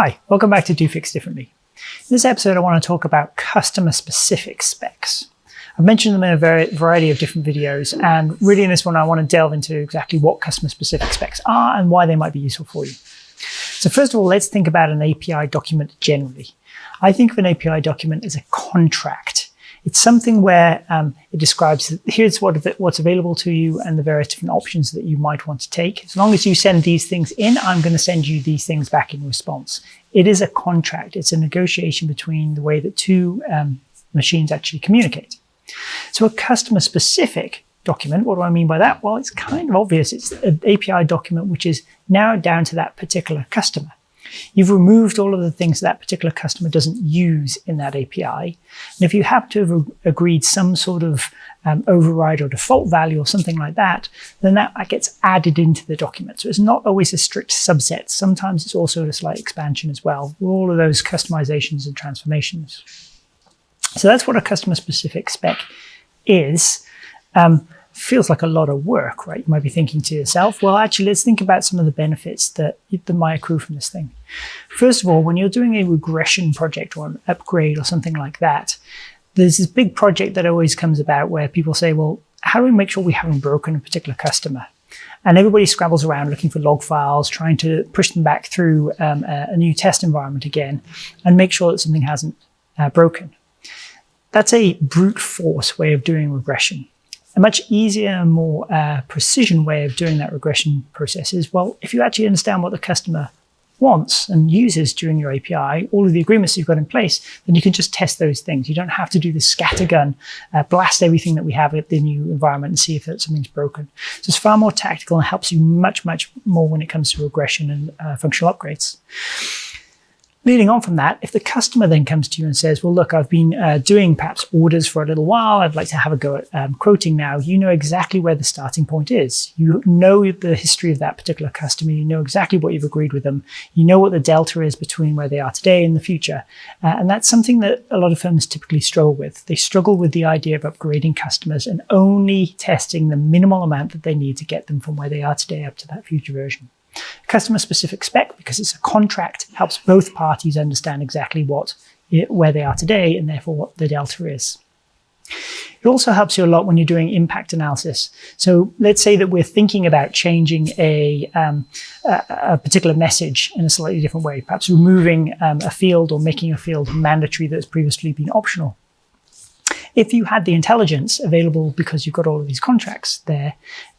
Hi, welcome back to Do Fix Differently. In this episode, I want to talk about customer-specific specs. I've mentioned them in a variety of different videos, and really in this one, I want to delve into exactly what customer-specific specs are and why they might be useful for you. So first of all, let's think about an API document generally. I think of an API document as a contract. It's something where it describes, here's what's available to you and the various different options that you might want to take. As long as you send these things in, I'm going to send you these things back in response. It is a contract. It's a negotiation between the way that two machines actually communicate. So a customer-specific document, what do I mean by that? Well, it's kind of obvious. It's an API document which is narrowed down to that particular customer. You've removed all of the things that particular customer doesn't use in that API. And if you happen to have agreed some sort of override or default value or something like that, then that gets added into the document. So it's not always a strict subset. Sometimes it's also a slight expansion as well, with all of those customisations and transformations. So that's what a customer-specific spec is. Feels like a lot of work, right? You might be thinking to yourself, well, actually, let's think about some of the benefits that might accrue from this thing. First of all, when you're doing a regression project or an upgrade or something like that, there's this big project that always comes about where people say, well, how do we make sure we haven't broken a particular customer? And everybody scrabbles around looking for log files, trying to push them back through a new test environment again and make sure that something hasn't broken. That's a brute force way of doing regression. A much easier and more precision way of doing that regression process is, well, if you actually understand what the customer wants and uses during your API, all of the agreements you've got in place, then you can just test those things. You don't have to do this scattergun, blast everything that we have at the new environment and see if something's broken. So it's far more tactical and helps you much, much more when it comes to regression and functional upgrades. Leading on from that, if the customer then comes to you and says, well, look, I've been doing perhaps orders for a little while, I'd like to have a go at quoting now, you know exactly where the starting point is. You know the history of that particular customer, you know exactly what you've agreed with them, you know what the delta is between where they are today and the future. And that's something that a lot of firms typically struggle with. They struggle with the idea of upgrading customers and only testing the minimal amount that they need to get them from where they are today up to that future version. Customer-specific spec, because it's a contract, helps both parties understand exactly where they are today and therefore what the delta is. It also helps you a lot when you're doing impact analysis. So let's say that we're thinking about changing a particular message in a slightly different way, perhaps removing a field or making a field mandatory that's previously been optional. If you had the intelligence available because you've got all of these contracts there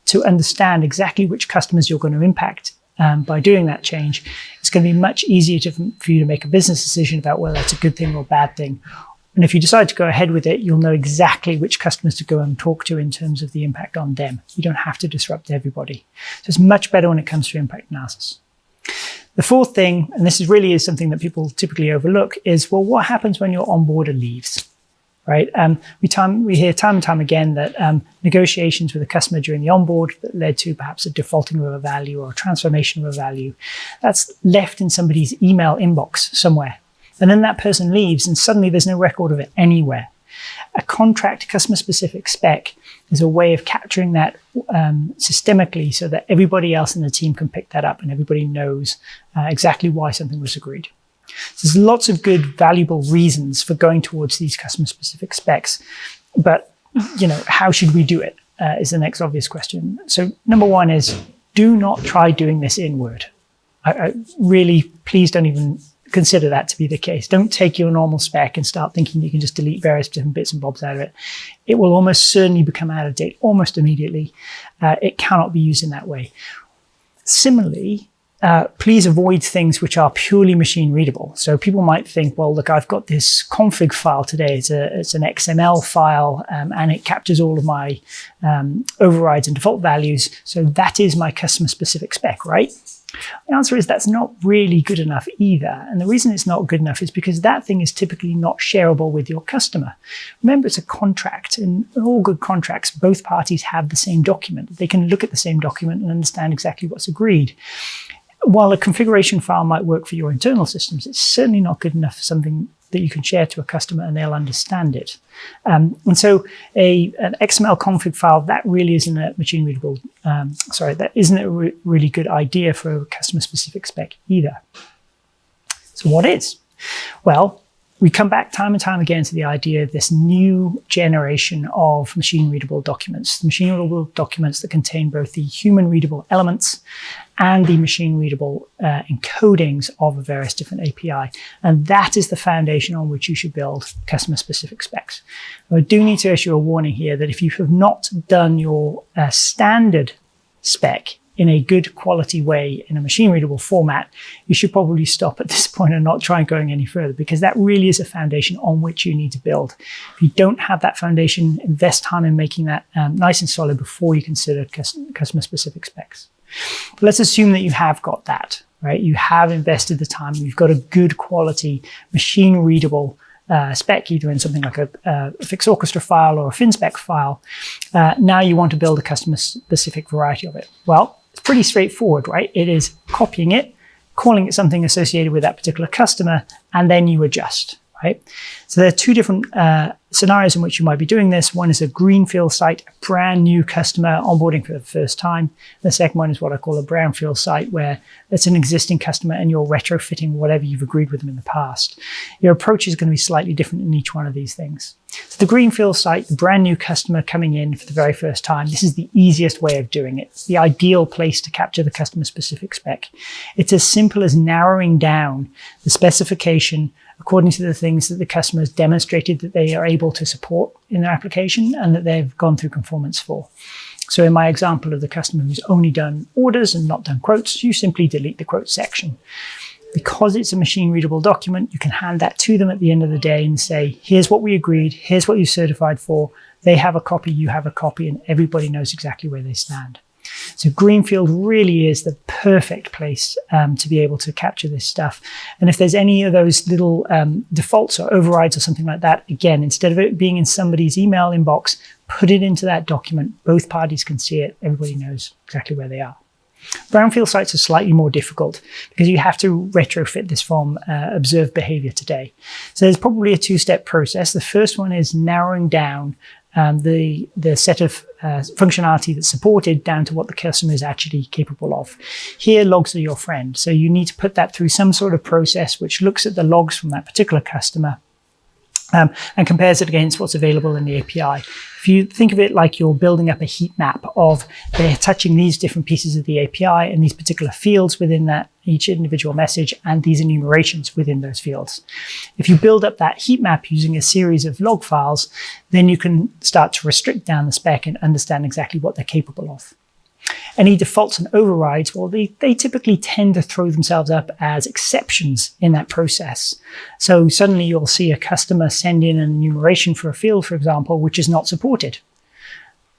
to understand exactly which customers you're going to impact by doing that change, it's going to be much easier for you to make a business decision about whether that's a good thing or a bad thing. And if you decide to go ahead with it, you'll know exactly which customers to go and talk to in terms of the impact on them. You don't have to disrupt everybody. So it's much better when it comes to impact analysis. The fourth thing, and this really is something that people typically overlook, is, well, what happens when your onboarder leaves? Right? We hear time and time again that negotiations with a customer during the onboard that led to perhaps a defaulting of a value or a transformation of a value, that's left in somebody's email inbox somewhere. And then that person leaves and suddenly there's no record of it anywhere. A contract customer-specific spec is a way of capturing that systemically so that everybody else in the team can pick that up and everybody knows exactly why something was agreed. So there's lots of good, valuable reasons for going towards these customer-specific specs, but how should we do it is the next obvious question. So number one is, do not try doing this in Word. I really, please don't even consider that to be the case. Don't take your normal spec and start thinking you can just delete various different bits and bobs out of it. It will almost certainly become out of date almost immediately. It cannot be used in that way. Similarly, please avoid things which are purely machine readable. So people might think, well, look, I've got this config file today. It's an XML file, and it captures all of my overrides and default values. So that is my customer-specific spec, right? The answer is that's not really good enough either. And the reason it's not good enough is because that thing is typically not shareable with your customer. Remember, it's a contract, and in all good contracts, both parties have the same document. They can look at the same document and understand exactly what's agreed. While a configuration file might work for your internal systems, it's certainly not good enough for something that you can share to a customer and they'll understand it. And so an XML config file, that really isn't a machine readable, that isn't a really good idea for a customer specific spec either. So what is? Well, we come back time and time again to the idea of this new generation of machine-readable documents, machine-readable documents that contain both the human-readable elements and the machine-readable encodings of a various different API. And that is the foundation on which you should build customer-specific specs. I do need to issue a warning here that if you have not done your standard spec in a good quality way in a machine readable format, you should probably stop at this point and not try going any further, because that really is a foundation on which you need to build. If you don't have that foundation, invest time in making that nice and solid before you consider customer specific specs. But let's assume that you have got that, right? You have invested the time, you've got a good quality machine readable spec, either in something like a FixOrchestra file or a FinSpec file. Now you want to build a customer specific variety of it. Well, it's pretty straightforward, right? It is copying it, calling it something associated with that particular customer, and then you adjust, right? So there are two different scenarios in which you might be doing this. One is a greenfield site, a brand new customer onboarding for the first time. The second one is what I call a brownfield site, where it's an existing customer and you're retrofitting whatever you've agreed with them in the past. Your approach is going to be slightly different in each one of these things. So the greenfield site, the brand new customer coming in for the very first time, this is the easiest way of doing it. It's the ideal place to capture the customer specific spec. It's as simple as narrowing down the specification according to the things that the customer has demonstrated that they are able to support in their application and that they've gone through conformance for. So in my example of the customer who's only done orders and not done quotes, you simply delete the quote section. Because it's a machine readable document, you can hand that to them at the end of the day and say, here's what we agreed, here's what you certified for. They have a copy, you have a copy, and everybody knows exactly where they stand. So Greenfield really is the perfect place to be able to capture this stuff. And if there's any of those little defaults or overrides or something like that, again, instead of it being in somebody's email inbox, put it into that document. Both parties can see it. Everybody knows exactly where they are. Brownfield sites are slightly more difficult because you have to retrofit this from observed behavior today. So there's probably a two-step process. The first one is narrowing down the set of functionality that's supported down to what the customer is actually capable of. Here, logs are your friend. So you need to put that through some sort of process which looks at the logs from that particular customer and compares it against what's available in the API. If you think of it like you're building up a heat map of they're touching these different pieces of the API and these particular fields within that each individual message and these enumerations within those fields. If you build up that heat map using a series of log files, then you can start to restrict down the spec and understand exactly what they're capable of. Any defaults and overrides, well, they typically tend to throw themselves up as exceptions in that process. So suddenly you'll see a customer send in an enumeration for a field, for example, which is not supported.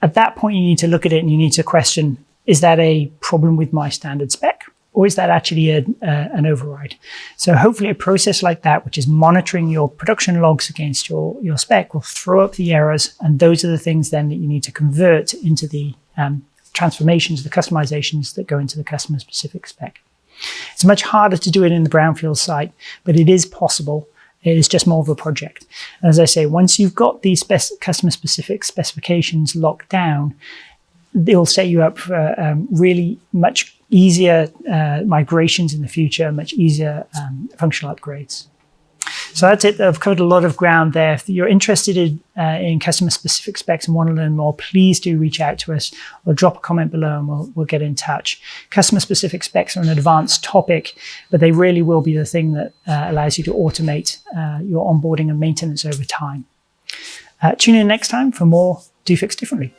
At that point, you need to look at it and you need to question, is that a problem with my standard spec? Or is that actually an override? So hopefully a process like that, which is monitoring your production logs against your spec, will throw up the errors. And those are the things then that you need to convert into the transformations, the customizations that go into the customer specific spec. It's much harder to do it in the brownfield site, but it is possible. It is just more of a project. And as I say, once you've got these customer specific specifications locked down, they'll set you up for really much easier migrations in the future, much easier functional upgrades. So that's it. I've covered a lot of ground there. If you're interested in customer specific specs and want to learn more, please do reach out to us or drop a comment below and we'll get in touch. Customer specific specs are an advanced topic, but they really will be the thing that allows you to automate your onboarding and maintenance over time. Tune in next time for more Do Fix Differently.